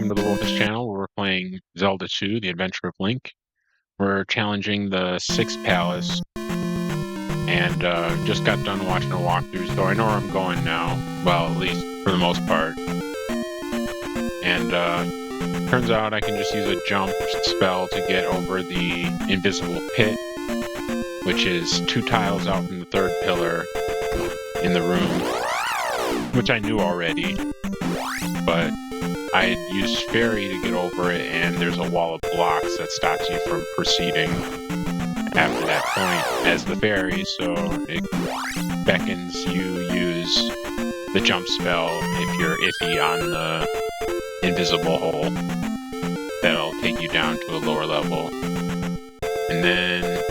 welcome to the Wolfish channel. We're playing Zelda 2, The Adventure of Link. We're challenging the 6th Palace, and just got done watching a walkthrough, so I know where I'm going now. Well, at least for the most part. And turns out I can just use a jump spell to get over the invisible pit, which is 2 tiles out from the 3rd pillar in the room, which I knew already, but I had used fairy to get over it, and there's a wall of blocks that stops you from proceeding after that point as the fairy, so it beckons you use the jump spell if you're iffy on the invisible hole. That'll take you down to a lower level. And then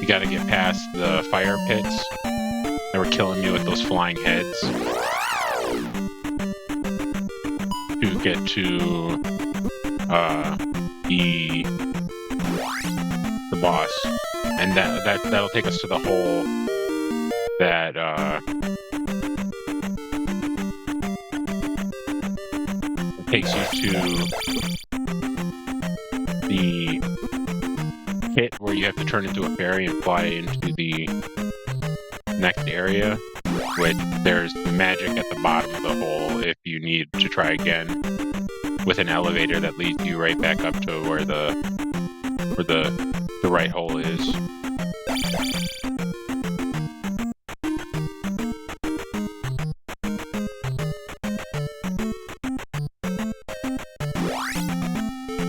you gotta get past the fire pits that were killing me with those flying heads to get to the boss, and that'll take us to the hole that takes you to the pit where you have to turn into a fairy and fly into the next area. With there's magic at the bottom of the hole if you need to try again, with an elevator that leads you right back up to where the right hole is. Is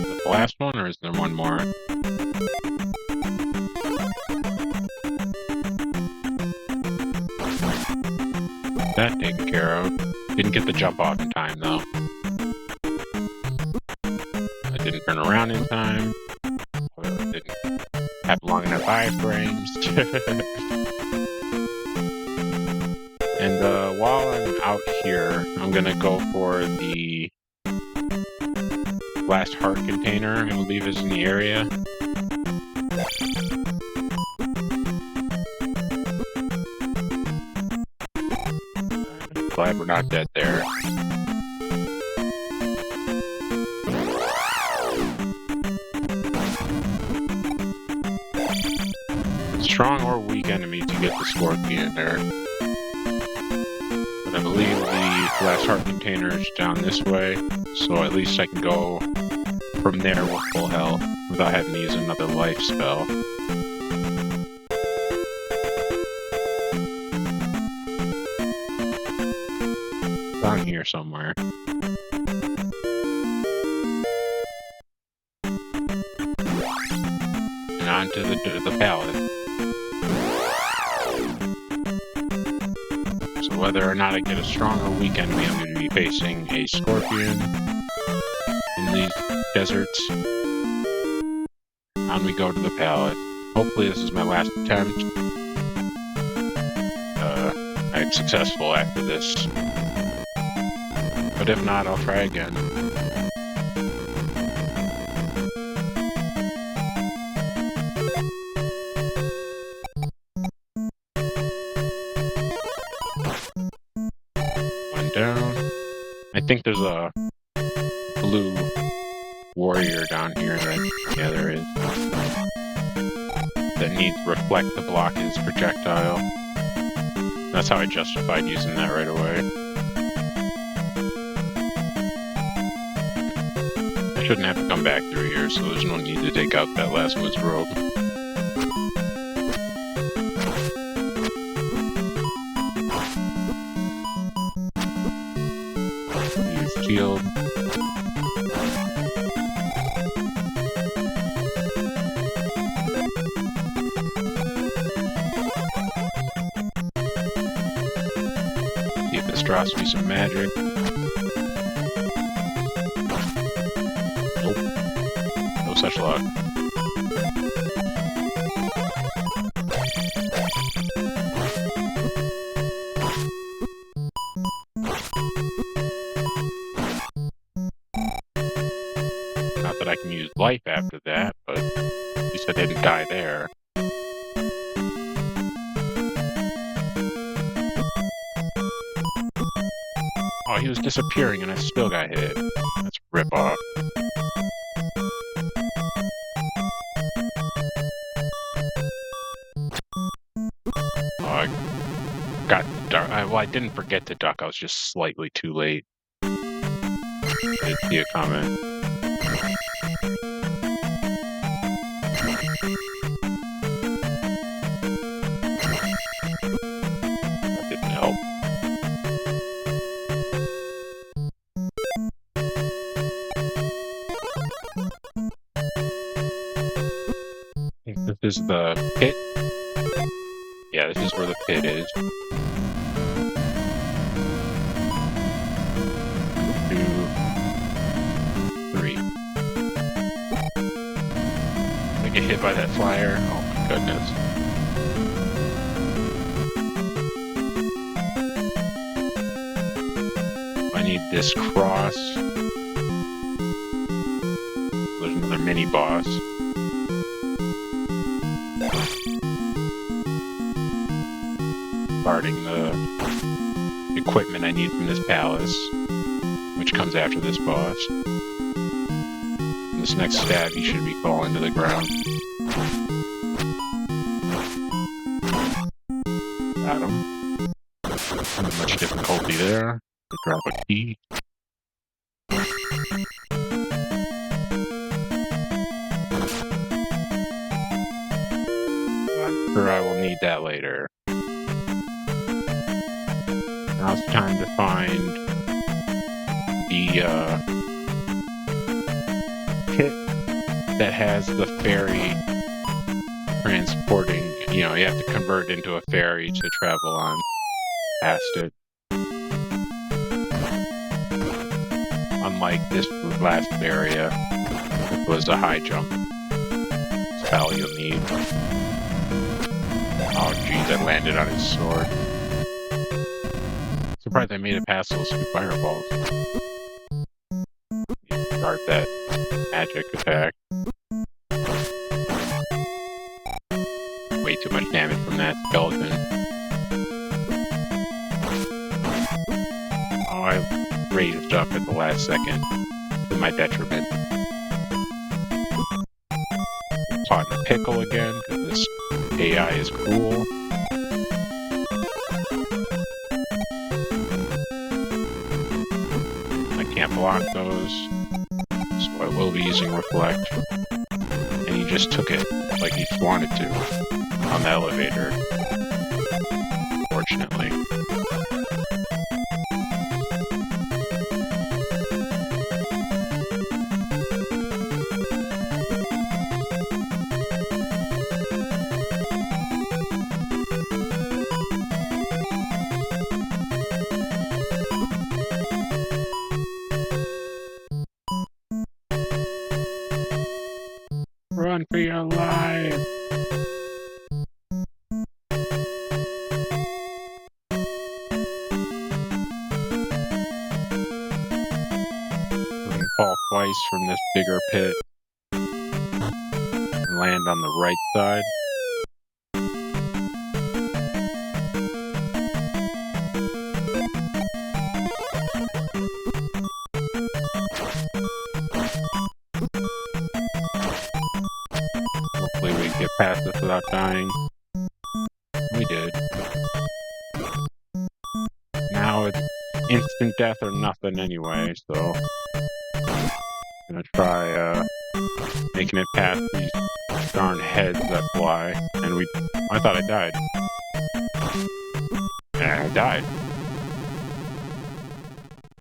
it the last one, or is there one more? That taken care of. Didn't get the jump off in time, though. I didn't turn around in time. I didn't have long enough iframes. And while I'm out here, I'm gonna go for the last heart container, I believe is in the area. Glad we're not dead there. Strong or weak enemy to get the scorpion there. But I believe the last heart container is down this way, so at least I can go from there with full health without having to use another life spell. Down here somewhere. And onto the pallet. So whether or not I get a strong or weak enemy, I'm going to be facing a scorpion in these deserts. On we go to the pallet. Hopefully this is my last attempt. I'm successful after this. But if not, I'll try again. One down. I think there's a blue warrior down here, right? Yeah, there is. That needs reflect to block his projectile. That's how I justified using that right away. I shouldn't have to come back through here, so there's no need to take out that last woods robe. Use shield. See if this drops me some magic. No such luck. Not that I can use life after that, but at least I didn't die there. Oh, he was disappearing and I still got hit. That's rip off. Oh, I got the duck. Well, I didn't forget the duck. I was just slightly too late. I didn't see a comment. That didn't help. I think this is the pit. Yeah, this is where the pit is. 2, 3. I get hit by that flyer. Oh my goodness. I need this cross. There's another mini boss. Guarding the equipment I need from this palace, which comes after this boss. In this next stab, he should be falling to the ground. Got him. Not much difficulty there. Drop a key. I'm sure I will need that later. Now it's time to find the pit that has the ferry transporting. You know, you have to convert into a ferry to travel on past it. Unlike this last area, it was a high jump. That's all you'll need. Oh geez, I landed on his sword. Surprised I made it past those 2 fireballs. Start that magic attack. Way too much damage from that skeleton. Oh, I raised up at the last second to my detriment. Caught in a pickle again because this AI is cool. Can't block those, so I will be using Reflect. And he just took it like he wanted to on the elevator, fortunately. Run for your life! We're gonna fall twice from this bigger pit and land on the right side. Hopefully we get past this without dying. We did. Now it's instant death or nothing anyway, so I'm gonna try making it past these darn heads that fly. And I thought I died. Yeah, I died.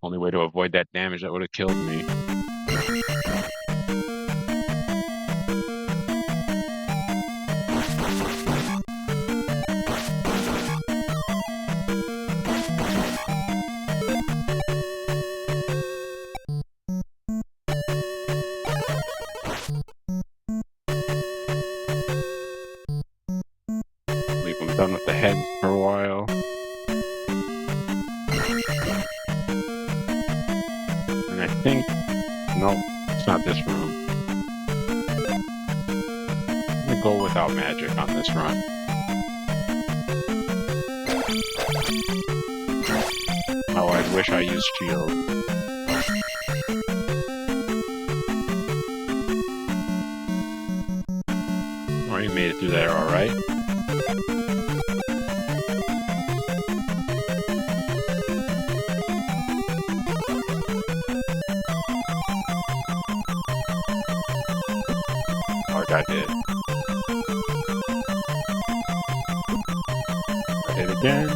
Only way to avoid that damage that would have killed me. I'm done with the heads for a while. And I think... no, it's not this room. I'm gonna go without magic on this run. Oh, I wish I used shield. we made it through there all right. Oh, I did. I did again.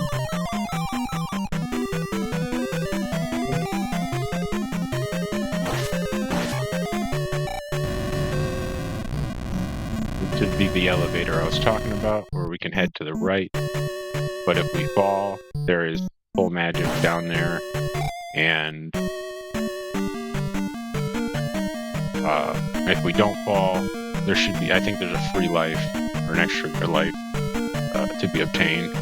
It should be the elevator I was talking about, where we can head to the right. But if we fall, there is full magic down there, and if we don't fall, there should be, I think there's a free life, or an extra life, to be obtained.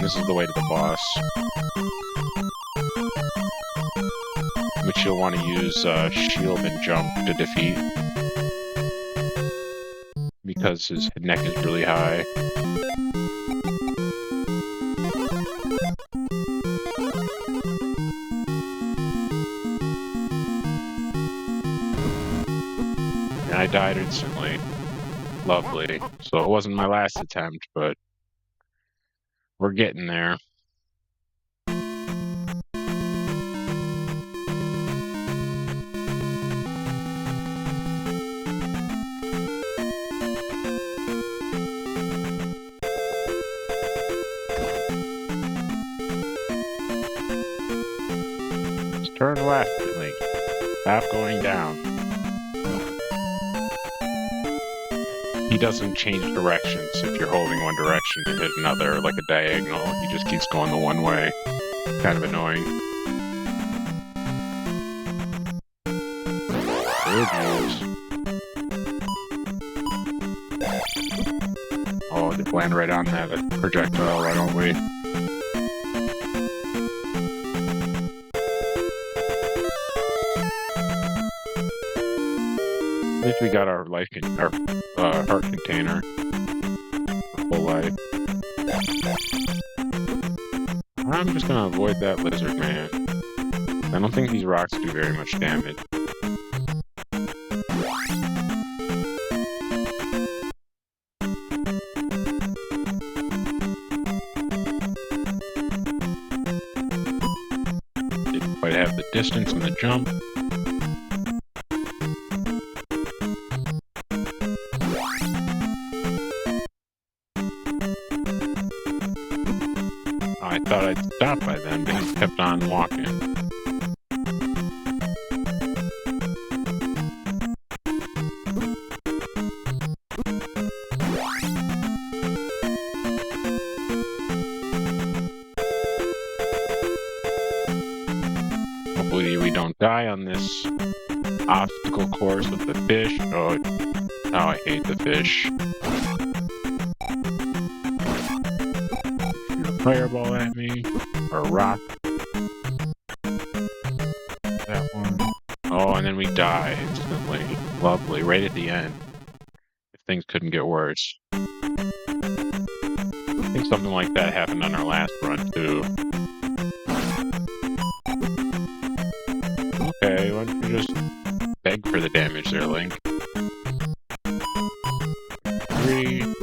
This is the way to the boss, which you'll want to use shield and jump to defeat, because his neck is really high. And I died instantly. Lovely. So it wasn't my last attempt, but we're getting there. Just turn left, Link. Stop going down. He doesn't change directions if you're holding one direction to hit another, like a diagonal. He just keeps going the one way. Kind of annoying. Good news. Oh, they land right on that projectile, why don't we? At least we got our life, our heart container. Full life. I'm just gonna avoid that lizard man. I don't think these rocks do very much damage. Didn't quite have the distance on the jump. I thought I'd stop by then, but he kept on walking. Hopefully we don't die on this obstacle course with the fish. Oh, I hate the fish. Fireball at me, or a rock. That one. Oh, and then we die instantly. Lovely, right at the end. If things couldn't get worse. I think something like that happened on our last run, too. Okay, why don't you just beg for the damage there, Link? 3.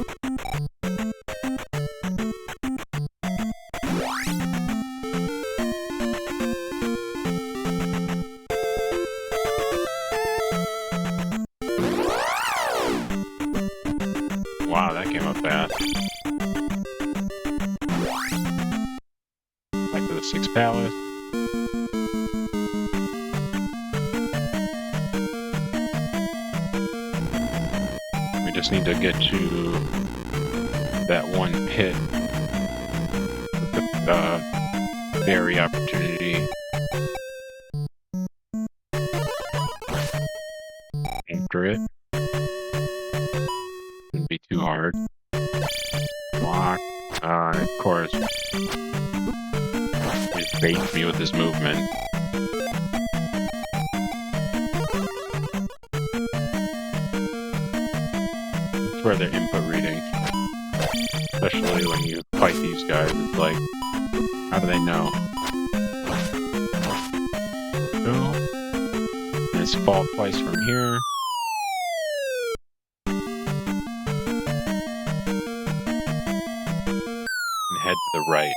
Wow, that came up fast. Back to the 6th palace. We just need to get to that one pit with the berry opportunity. After it. Shouldn't be too hard. Block. And of course, he baits me with his movement. swear they're input reading. Especially when you fight these guys, it's like, how do they know? Go. And it's fall twice from here. And head to the right.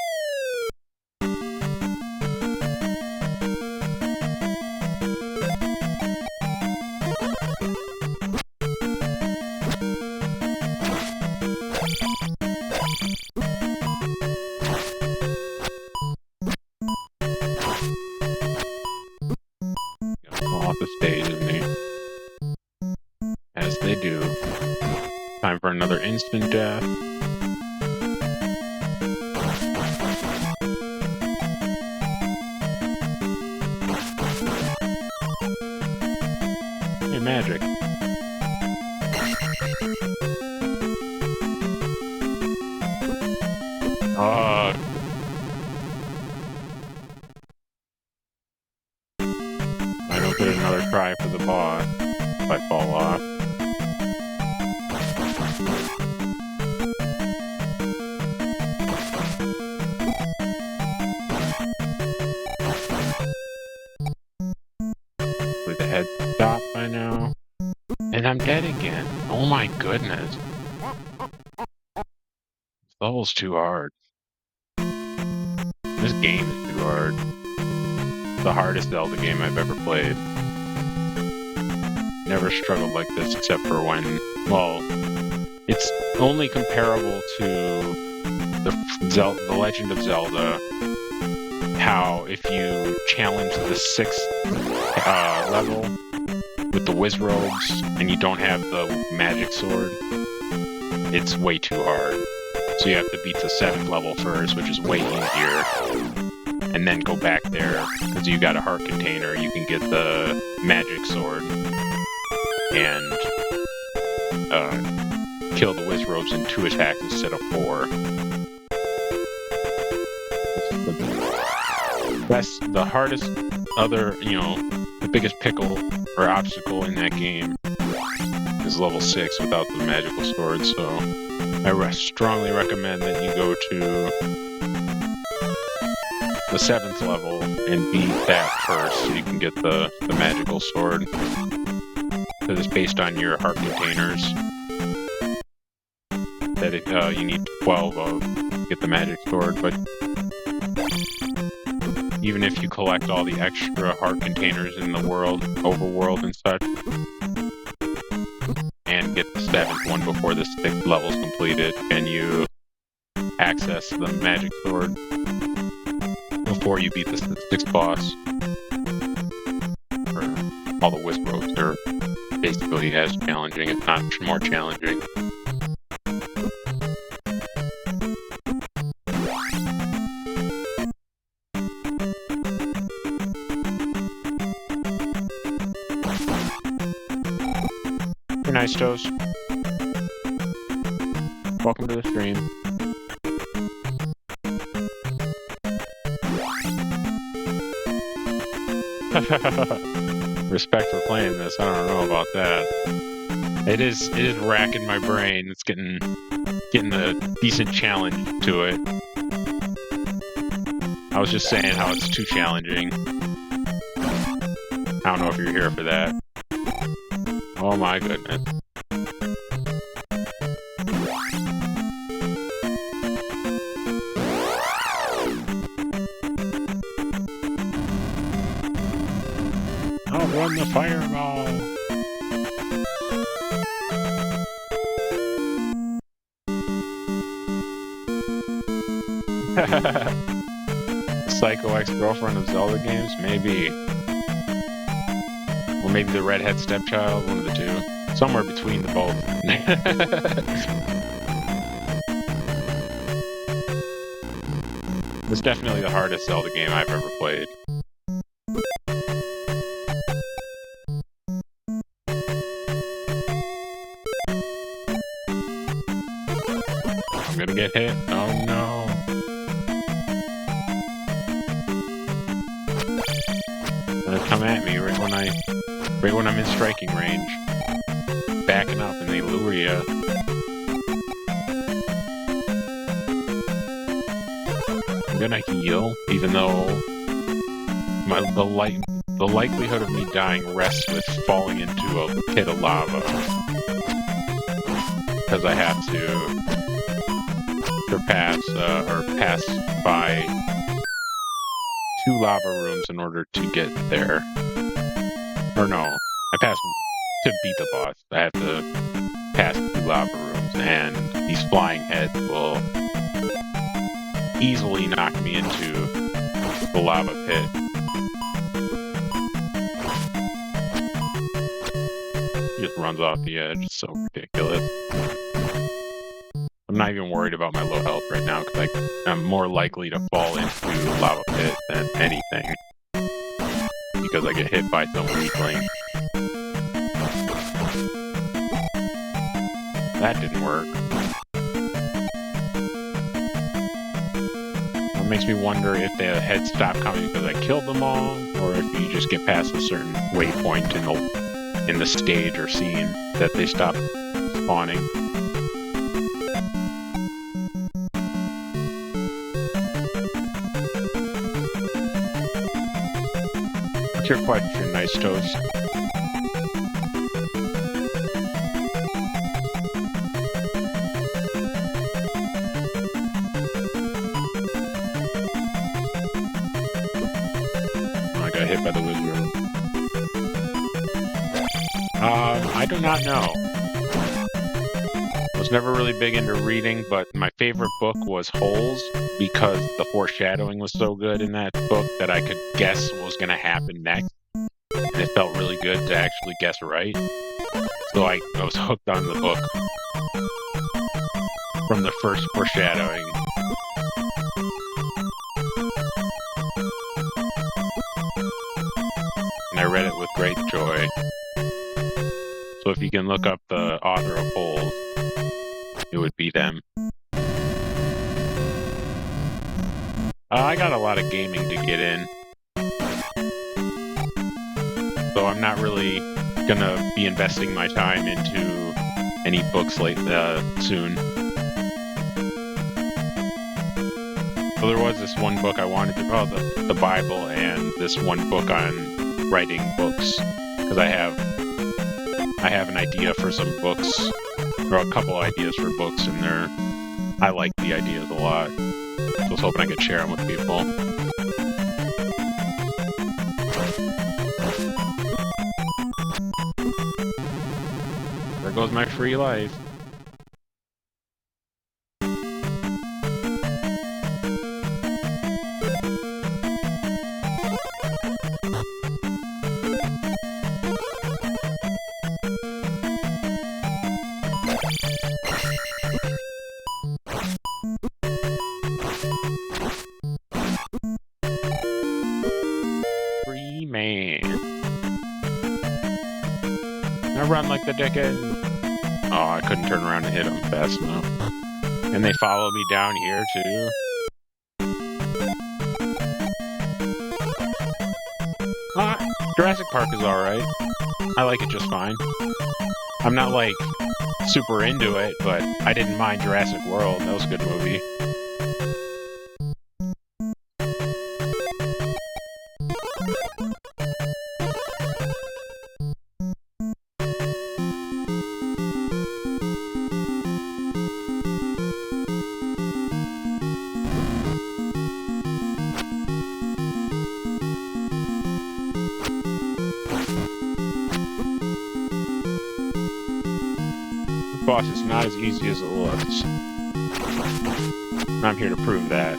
Off the stage, isn't he? As they do. Time for another instant death. Hey, magic. I don't get another try for the boss if I fall off. With the head stop by now. And I'm dead again. Oh my goodness. This level's too hard. This game is too hard. The hardest Zelda game I've ever played. Never struggled like this except for when, well, it's only comparable to the Legend of Zelda. How if you challenge the 6th level with the Wizrobes and you don't have the magic sword, it's way too hard. So you have to beat the 7th level first, which is way easier. And then go back there, because you got a heart container, you can get the magic sword and kill the Wizrobes in 2 attacks instead of 4. The hardest other, the biggest pickle or obstacle in that game is level 6 without the magical sword, so I strongly recommend that you go to the 7th level and beat that first so you can get the magical sword. Because it's based on your heart containers. That you need 12 of to get the magic sword, but even if you collect all the extra heart containers in the world, overworld and such, and get the 7th one before the 6th level's completed, and you access the magic sword before you beat the 6th boss. Or all the Wizrobes are basically as challenging, if not more challenging. You're nice, Toast. Welcome to the stream. Respect for playing this. I don't know about that. It is racking my brain. It's getting a decent challenge to it. I was just saying how it's too challenging. I don't know if you're here for that. Oh my goodness. I'll run the fireball. Psycho ex-girlfriend of Zelda games? Maybe. Or maybe the redhead stepchild, one of the two. Somewhere between the both. It's definitely the hardest Zelda game I've ever played. I'm gonna get hit. Oh no. They're gonna come at me right when I'm in striking range. Backing up and they lure you. gonna heal, even though the likelihood of me dying rests with falling into a pit of lava, because I have to pass by 2 lava rooms in order to get there. Or no, I pass to beat the boss. I have to pass 2 lava rooms, and these flying heads will easily knock me into the lava pit. He just runs off the edge. It's so ridiculous. I'm not even worried about my low health right now, because I'm more likely to fall into the lava pit than anything, because I get hit by some weakling. That didn't work. It makes me wonder if the heads stop coming because I killed them all, or if you just get past a certain waypoint in the stage or scene that they stop spawning. What's your question, Nice Toast? Hit by the wizard. I do not know. I was never really big into reading, but my favorite book was Holes, because the foreshadowing was so good in that book that I could guess what was going to happen next. And it felt really good to actually guess right. So I was hooked on the book from the first foreshadowing. I read it with great joy. So if you can look up the author of Holes, it would be them. I got a lot of gaming to get in, so I'm not really gonna be investing my time into any books soon. So there was this one book I wanted to, the Bible, and this one book on writing books, because I have an idea for some books, or a couple ideas for books, and I like the ideas a lot. So I was hoping I could share them with people. There goes my free life. Run like the dickens. Oh, I couldn't turn around and hit them fast enough. And they follow me down here too. Jurassic Park is alright. I like it just fine. I'm not like super into it, but I didn't mind Jurassic World. That was a good movie. Boss is not as easy as it looks. I'm here to prove that.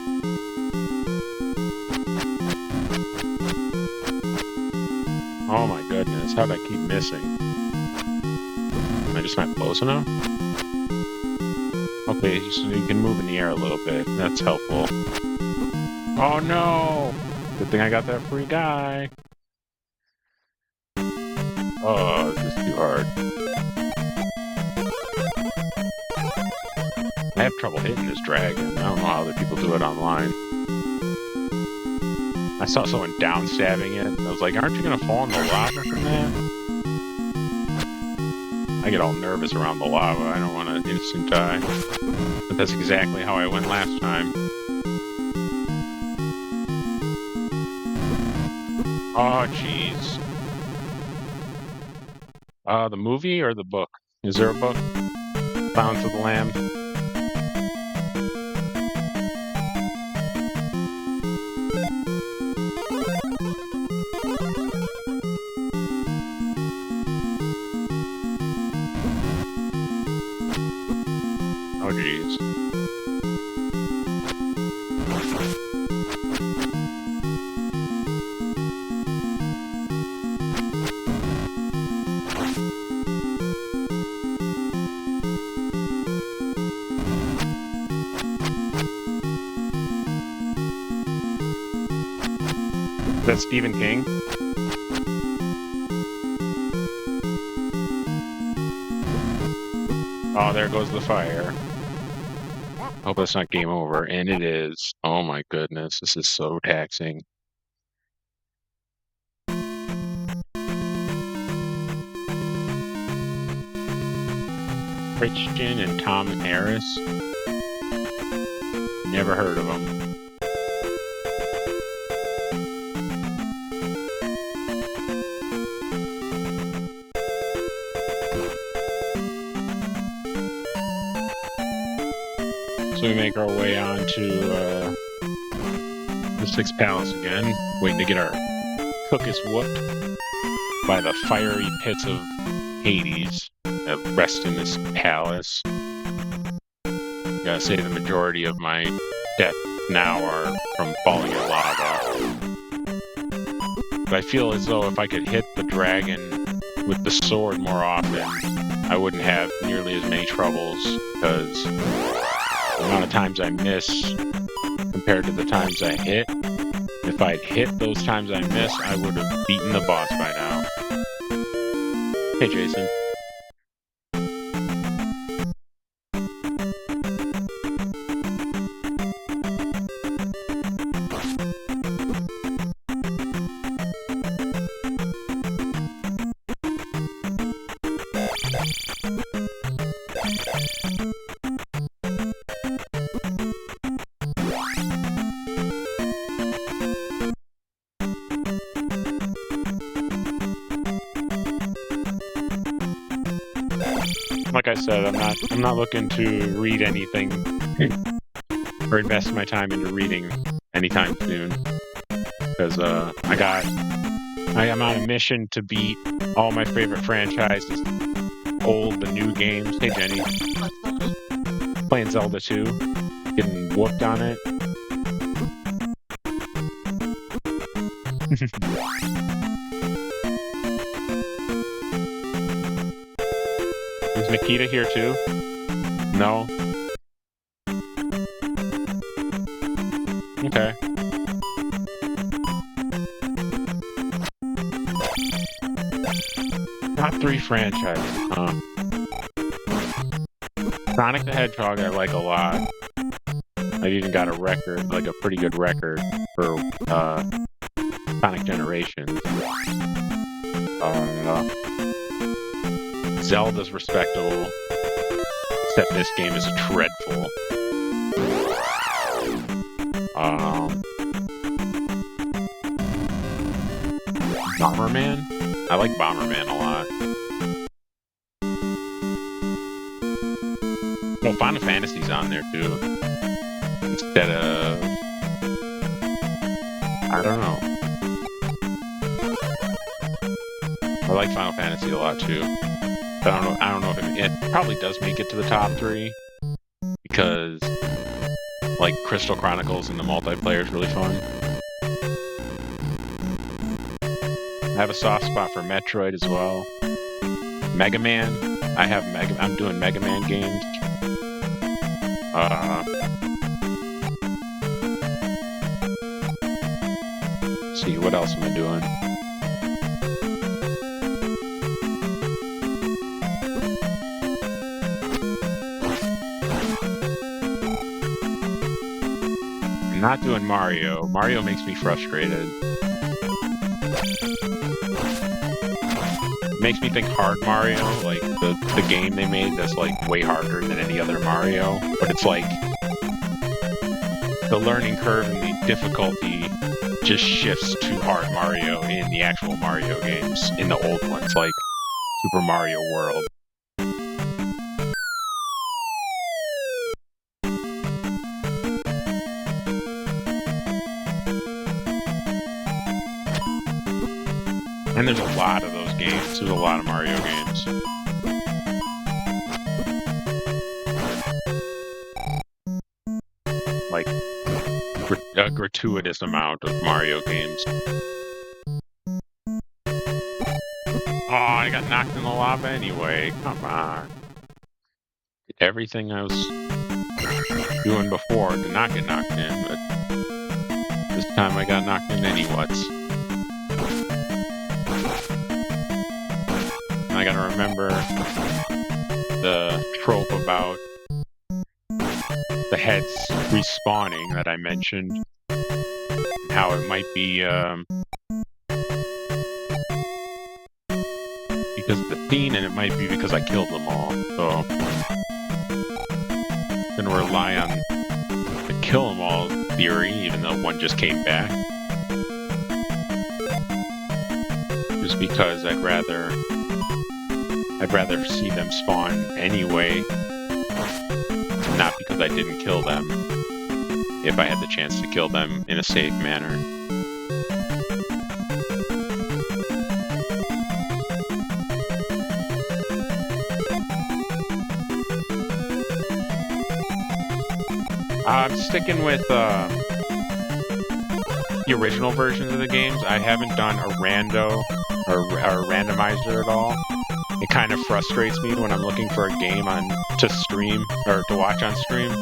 Oh my goodness, how'd I keep missing? Am I just not close enough? Okay, so you can move in the air a little bit. That's helpful. Oh no! Good thing I got that free guy. Oh, this is too hard. I have trouble hitting this dragon. I don't know how other people do it online. I saw someone down stabbing it, and I was like, aren't you gonna fall in the lava from that? I get all nervous around the lava. I don't want to instant die. But that's exactly how I went last time. Oh, jeez. The movie or the book? Is there a book? Silence of the Lambs? Oh, jeez. Is that Stephen King? Oh, there goes the fire. Hope that's not game over. And it is. Oh my goodness, this is so taxing. Christian and Tom Harris? Never heard of them. So we make our way on to the Sixth Palace again, waiting to get our cookus whooped by the fiery pits of Hades that rest in this palace. Gotta say the majority of my deaths now are from falling in lava. But I feel as though if I could hit the dragon with the sword more often, I wouldn't have nearly as many troubles, because the amount of times I miss compared to the times I hit, if I'd hit those times I miss, I would have beaten the boss by now. Hey, Jason. Like I said, I'm not looking to read anything or invest my time into reading anytime soon, because I am on a mission to beat all my favorite franchises, old, the new games. Hey, Jenny. Playing Zelda 2, getting whooped on it. Is Nikita here too? No? Okay. Top 3 franchises, huh? Sonic the Hedgehog I like a lot. I've even got a record, like a pretty good record for Sonic Generations. Zelda's respectable, except this game is dreadful. Bomberman? I like Bomberman a lot. Well, Final Fantasy's on there too. Instead of... I don't know. I like Final Fantasy a lot too. But I don't know if it probably does make it to the top 3, because like Crystal Chronicles and the multiplayer is really fun. I have a soft spot for Metroid as well. Mega Man. I'm doing Mega Man games. Let's see, what else am I doing? I'm not doing Mario. Mario makes me frustrated. Makes me think Hard Mario, like the game they made that's like way harder than any other Mario, but it's like the learning curve and the difficulty just shifts to hard Mario in the actual Mario games, in the old ones, like Super Mario World. And there's a lot of those games. There's a lot of Mario games. Like, a gratuitous amount of Mario games. Oh, I got knocked in the lava anyway. Come on. Did everything I was doing before to not get knocked in, but this time I got knocked in anyways. I gotta remember the trope about the heads respawning that I mentioned. How it might be because of the theme, and it might be because I killed them all. So I'm gonna rely on the kill them all theory, even though one just came back. Just because I'd rather see them spawn anyway, not because I didn't kill them, if I had the chance to kill them in a safe manner. I'm sticking with the original versions of the games. I haven't done a rando or a randomizer at all. It kind of frustrates me when I'm looking for a game to stream or to watch on stream.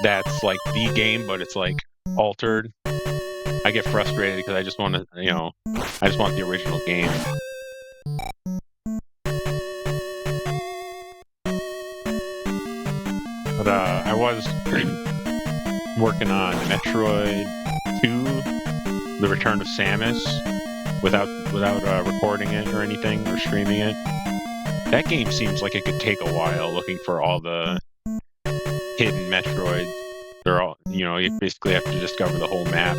That's like the game, but it's like altered. I get frustrated because I just want to, I just want the original game. But I was working on Metroid 2, The Return of Samus, without recording it or anything or streaming it. That game seems like it could take a while, looking for all the hidden Metroids. They're all, you basically have to discover the whole map.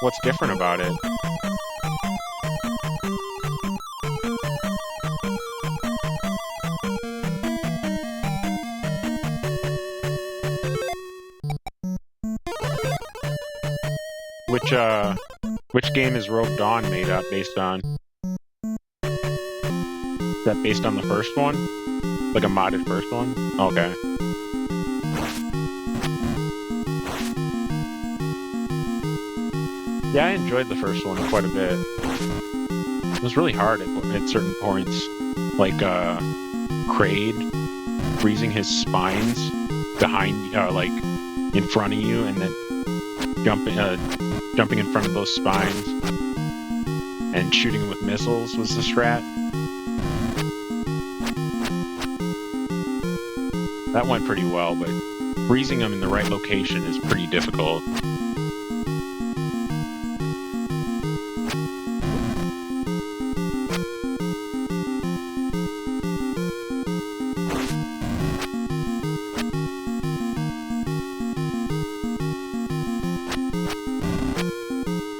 What's different about it? Which game is Rogue Dawn based on? Is that based on the first one? Like a modded first one? Okay. Yeah, I enjoyed the first one quite a bit. It was really hard at certain points. Like, Kraid freezing his spines behind, in front of you, and then jumping in front of those spines and shooting them with missiles was the strat. That went pretty well, but freezing them in the right location is pretty difficult.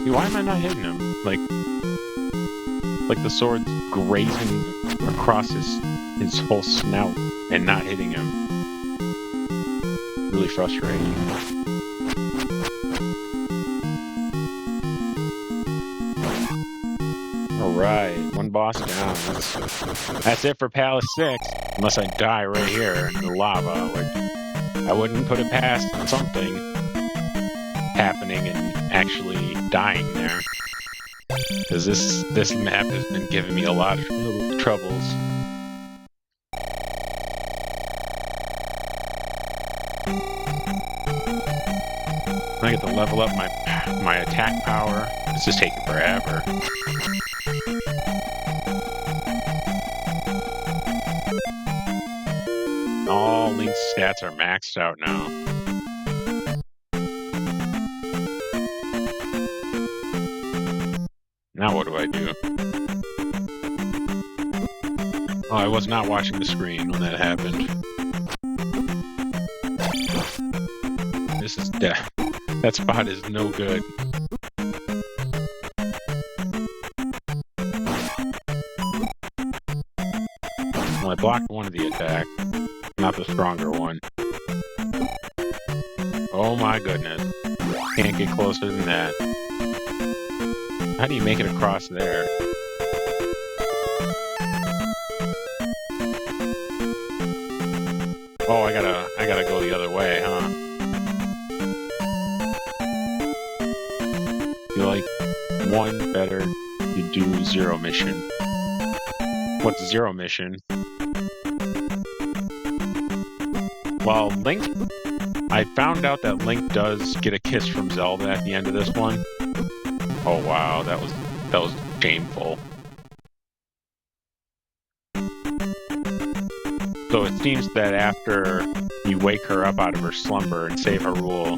Why am I not hitting him? Like the sword's grazing across his whole snout and not hitting him. Really frustrating. Alright, one boss down. That's it for Palace 6. Unless I die right here in the lava, which I wouldn't put it past something happening and actually dying there, because this map has been giving me a lot of troubles. I get to level up my attack power. This is taking forever. All Link's stats are maxed out now. Now what do I do? Oh, I was not watching the screen when that happened. This is death. That spot is no good. Well, I blocked one of the attacks, not the stronger one. Oh my goodness. Can't get closer than that. How do you make it across there? Oh, I gotta go the other way, huh? Feel like one better to do zero mission. What's zero mission? Well, Link, I found out that Link does get a kiss from Zelda at the end of this one. Oh wow, that was shameful. So it seems that after you wake her up out of her slumber and save Hyrule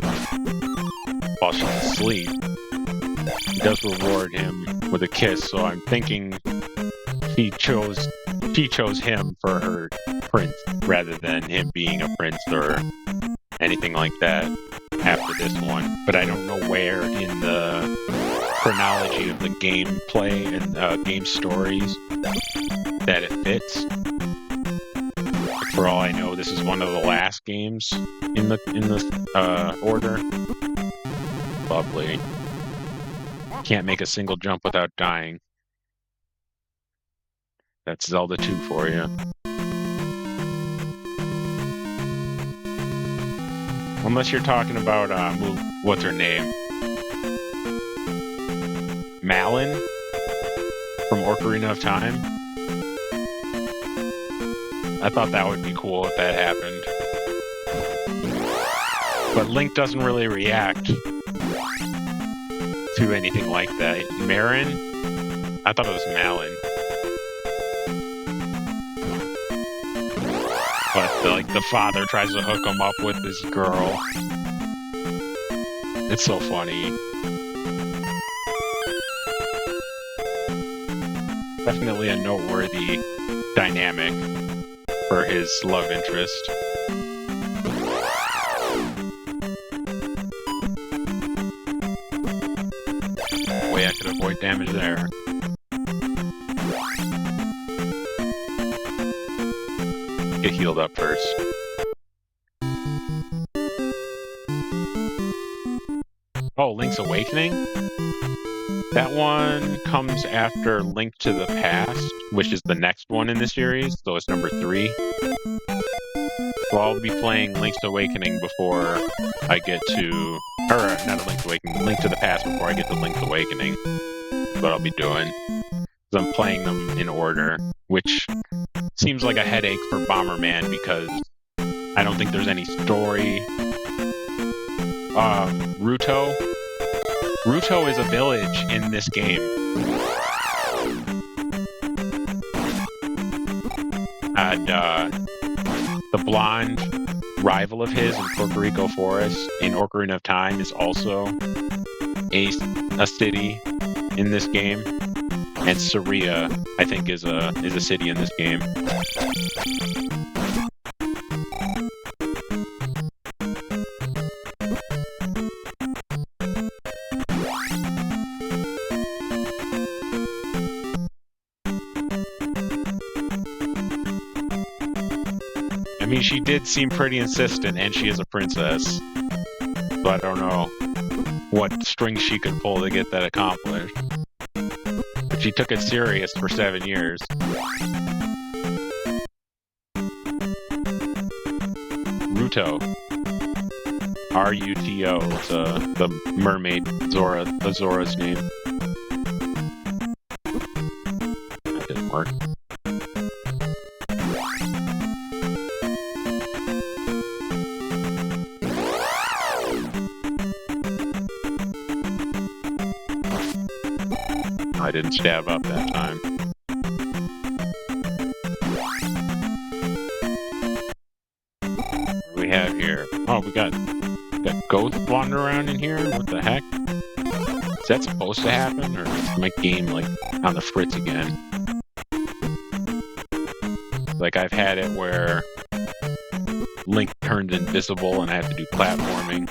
while she's asleep, it does reward him with a kiss. So I'm thinking she chose him for her prince rather than him being a prince or anything like that after this one. But I don't know where in the chronology of the gameplay and game stories that it fits. For all I know, this is one of the last games in the order. Lovely. Can't make a single jump without dying. That's Zelda 2 for you. Unless you're talking about what's her name? Malin from Ocarina of Time. I thought that would be cool if that happened. But Link doesn't really react to anything like that. Marin? I thought it was Malin. But the father tries to hook him up with this girl. It's so funny. Definitely a noteworthy dynamic for his love interest. Way I could avoid damage there. Get healed up first. Oh, Link's Awakening? That one comes after Link to the Past, which is the next one in the series, so it's number 3. So I'll be playing Link's Awakening before I get to... Or, not a Link's Awakening, Link to the Past before I get to Link's Awakening. That's what I'll be doing. Because I'm playing them in order, which seems like a headache for Bomberman because I don't think there's any story. Ruto? Ruto is a village in this game. And the blonde rival of his in Kakariko Forest in Ocarina of Time is also a city in this game. And Saria, I think, is a city in this game. I mean, she did seem pretty insistent, and she is a princess. So I don't know what strings she could pull to get that accomplished. But she took it serious for 7 years. Ruto. R-U-T-O. It's the mermaid Zora's name. That didn't work. I didn't stab up that time. What do we have here? Oh, we got ghosts wandering around in here? What the heck? Is that supposed to happen? Or is my game, like, on the fritz again? Like, I've had it where Link turned invisible and I have to do platforming,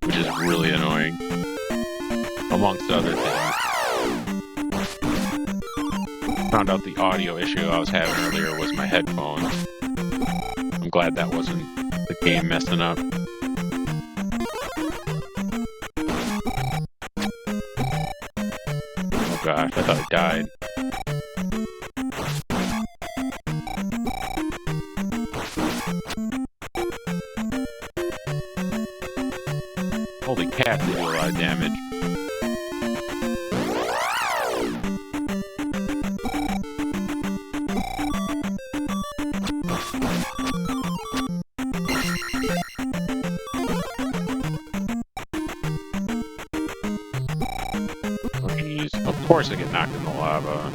which is really annoying, amongst other things. Found out the audio issue I was having earlier was my headphones. I'm glad that wasn't the game messing up. Oh gosh, I thought I died. Holy cat, they do a lot of damage. Oh jeez, of course I get knocked in the lava.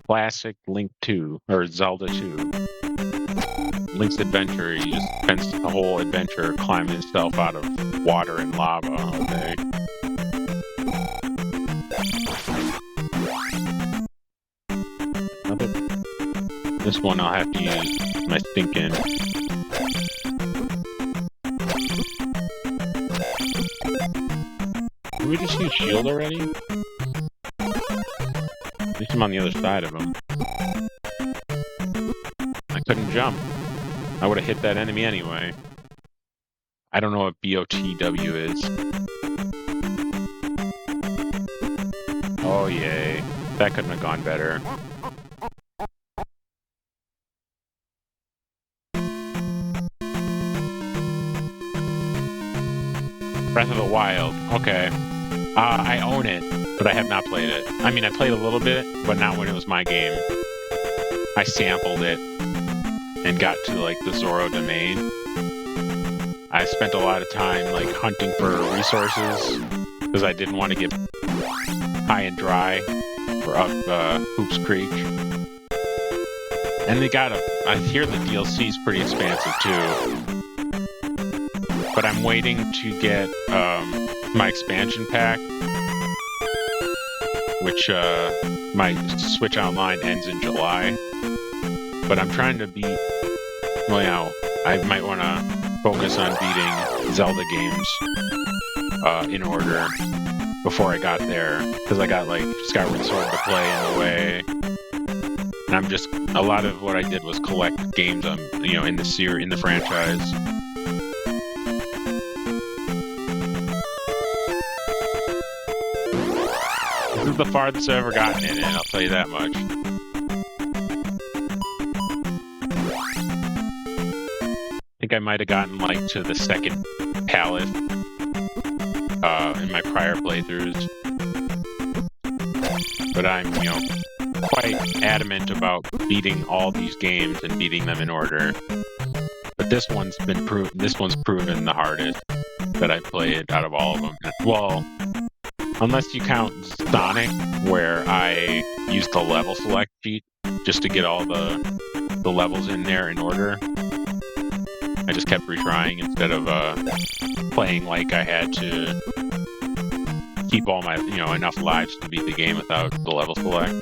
Classic Link 2, or Zelda 2. Link's adventure, he just spends the whole adventure climbing himself out of water and lava all day. This one I'll have to use my thinking. Did we just use shield already? At least I'm on the other side of him. I couldn't jump. I would have hit that enemy anyway. I don't know what BOTW is. Oh yay. That couldn't have gone better. Breath of the Wild. Okay. I own it, but I have not played it. I mean, I played a little bit, but not when it was my game. I sampled it and got to, like, the Zoro domain. I spent a lot of time, like, hunting for resources, because I didn't want to get high and dry or up Hoops Creek. And they got I hear the DLC's pretty expansive, too. But I'm waiting to get my expansion pack, which my Switch Online ends in July. But I'm trying to beat, well, you know, I might want to focus on beating Zelda games in order before I got there, because I got, like, Skyward Sword to play in the way. And I'm just, a lot of what I did was collect games you know, in the franchise. This is the farthest I've ever gotten in it, I'll tell you that much. I think I might have gotten, like, to the second palace in my prior playthroughs. But I'm, you know, quite adamant about beating all these games and beating them in order. But this one's proven the hardest that I've played out of all of them. Well, unless you count Sonic, where I used the level select cheat just to get all the levels in there in order. I just kept retrying instead of playing like I had to keep all my, you know, enough lives to beat the game without the level select.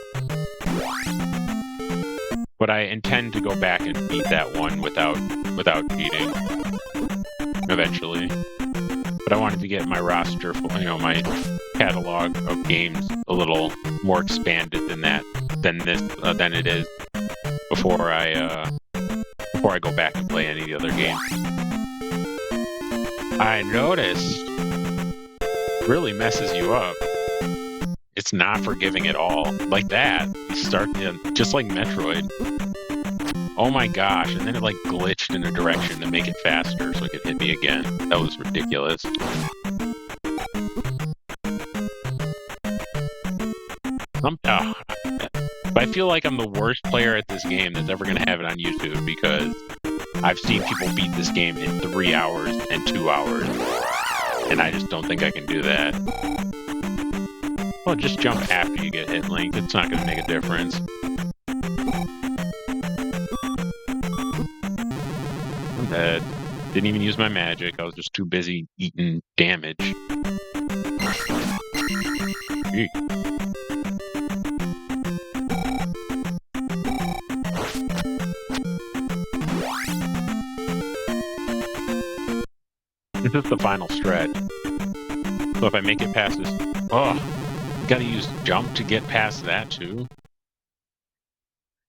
But I intend to go back and beat that one without cheating eventually. But I wanted to get my roster, you know, my catalog of games a little more expanded than it is before I go back and play any of the other games. I noticed really messes you up. It's not forgiving at all. Like that. You start just like Metroid. Oh my gosh, and then it like glitched in a direction to make it faster so it could hit me again. That was ridiculous. But I feel like I'm the worst player at this game that's ever going to have it on YouTube, because I've seen people beat this game in 3 hours and 2 hours, and I just don't think I can do that. Well, just jump after you get hit, Link. It's not going to make a difference. I'm dead. Didn't even use my magic. I was just too busy eating damage. Eek. This is the final stretch. So if I make it past this... Oh, gotta use jump to get past that too.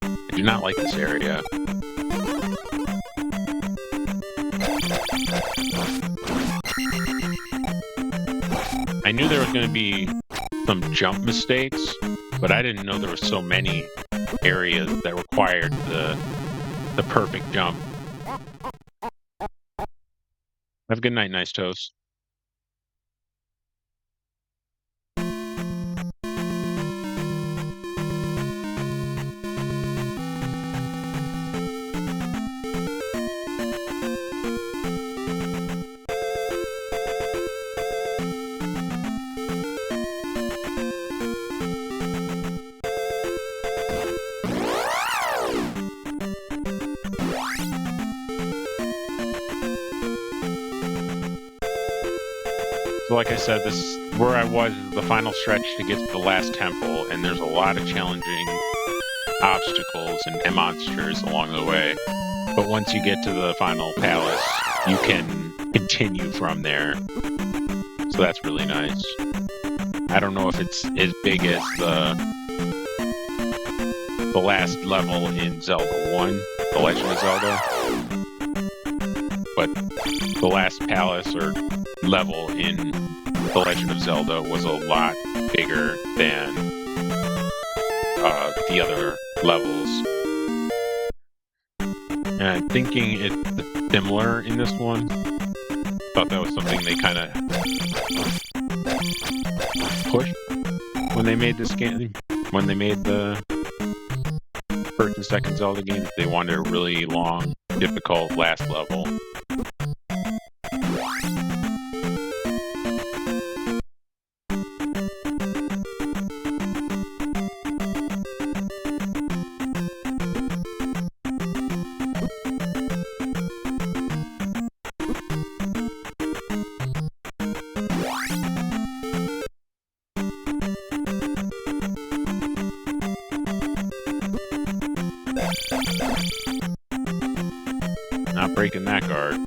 I do not like this area. I knew there was going to be some jump mistakes, but I didn't know there were so many areas that required the perfect jump. Have a good night, Nice Toast. So like I said, this where I was is the final stretch to get to the last temple, and there's a lot of challenging obstacles and monsters along the way. But once you get to the final palace, you can continue from there. So that's really nice. I don't know if it's as big as the last level in Zelda 1, The Legend of Zelda. But the last palace or level in The Legend of Zelda was a lot bigger than the other levels. And I'm thinking it's similar in this one. Thought that was something they kind of pushed when they made this game. When they made the first and second Zelda games, they wanted a really long, difficult last level. Not breaking that guard.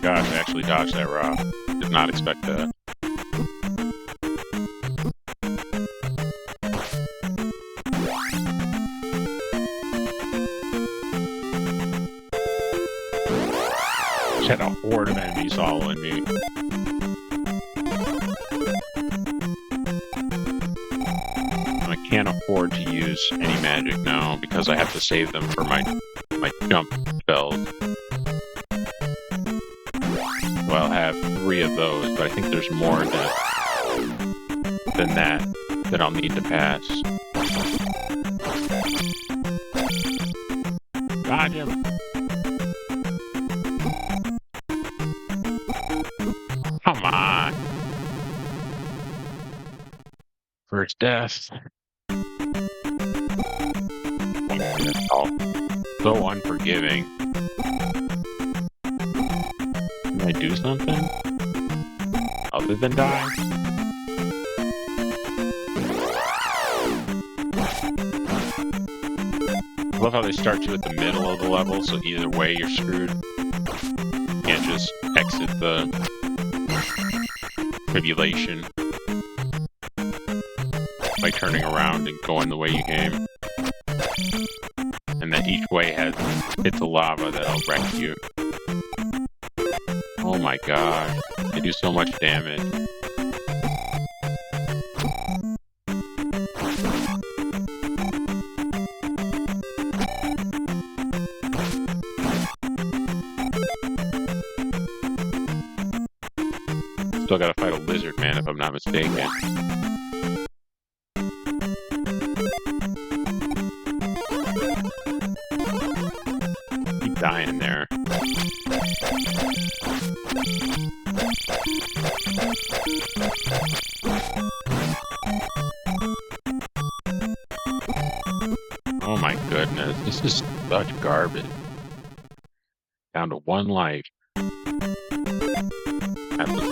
Gosh, I actually dodged that rock. Did not expect that. Just had a horde of enemies following me. I can't afford to use any magic now because I have to save them for my jump spells. Well, I'll have 3 of those, but I think there's more than that I'll need to pass. Got him! Come on! First death. Oh, so unforgiving. Can I do something? Other than die? I love how they start you at the middle of the level, so either way you're screwed. You can't just exit the tribulation by turning around and going the way you came. And that each way has bits of lava that'll wreck you. Oh my god, they do so much damage. Still gotta fight a lizard man if I'm not mistaken. Keep dying there. Oh my goodness, this is such garbage. Down to one life. That was